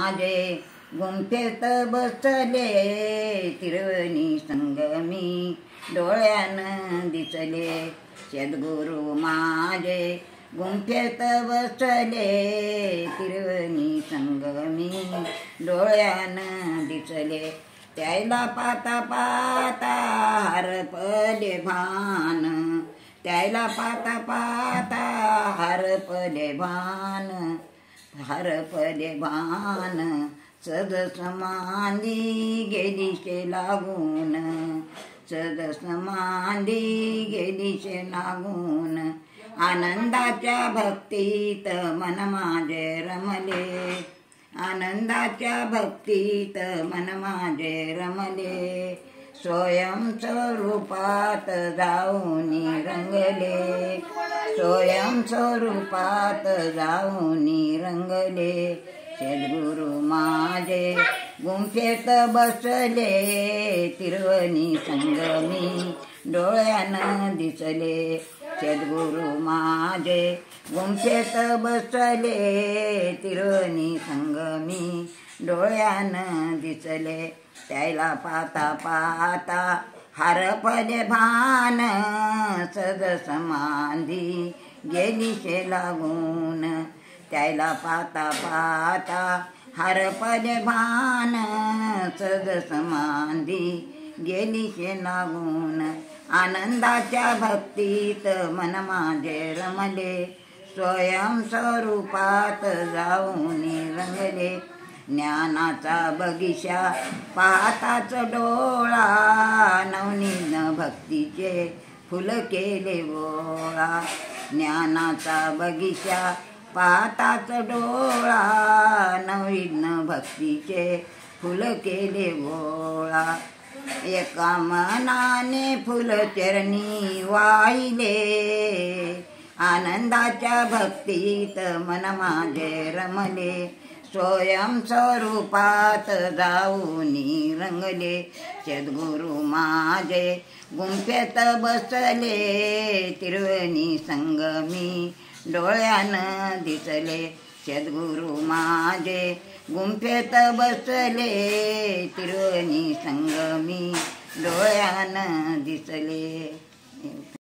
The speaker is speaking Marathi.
माझे गुंफेत बसले तिरवणी संगमी डोळ्यानं दिसले सद्गुरु माझे गुंफेत बसले तिरवणी संगमी डोळ्यानं दिसले त्याला पाता पाता हरपले भान त्याला पाता पाता हरपले भान हरपले भान सद समाधी गेलीशे लागून सद समाधी गेलीशे लागून आनंदाच्या भक्तीत मन माझे रमले आनंदाच्या भक्तीत मन माझे रमले स्वयंस्वरूपात जाऊनी रंगले स्वयंस्वरूपात जाऊनी रंगले सद्गुरु माझे गुंफेत बसले तिरवणी संगमी डोळ्यानं दिसले सद्गुरु माझे गुंफेत बसले तिरवणी संगमी डोळ्यानं दिसले त्याला पाता पाता हरपले भान सद समाधी गेलीशे लागून त्याला पाता पाता हरपले भान सद समाधी गेलीशे लागून आनंदाच्या भक्तीत मन माझे रमले स्वयंस्वरूपात जाऊनी रंगले ज्ञानाचा बगिशा पाहताच डोळा नवनीन भक्तीचे फुल केले गोळा ज्ञानाचा बगिशा पाहताच डोळा नवीन भक्तीचे फुल केले गोळा एका मनाने फुल चरणी वाहिले आनंदाच्या भक्तीत मन माझे रमले स्वयंस्वरूपात जाऊनी रंगले सद्गुरु माझे गुंफेत बसले तिरवणी संगमी डोळ्यानं दिसले सद्गुरु माझे गुंफेत बसले तिरवणी संगमी डोळ्यानं दिसले।